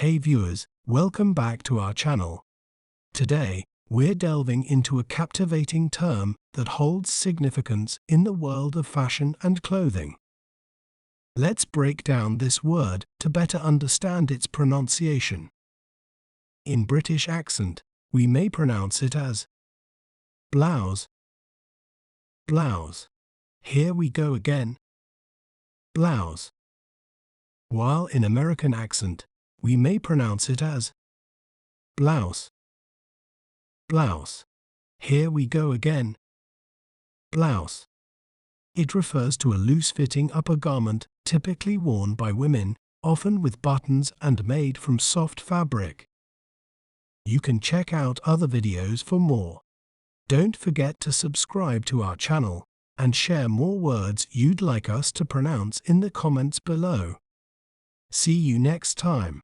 Hey viewers, welcome back to our channel. Today, we're delving into a captivating term that holds significance in the world of fashion and clothing. Let's break down this word to better understand its pronunciation. In British accent, we may pronounce it as blouse. Blouse. Here we go again. Blouse. While in American accent, we may pronounce it as blouse. Blouse. Here we go again. Blouse. It refers to a loose-fitting upper garment typically worn by women, often with buttons and made from soft fabric. You can check out other videos for more. Don't forget to subscribe to our channel and share more words you'd like us to pronounce in the comments below. See you next time.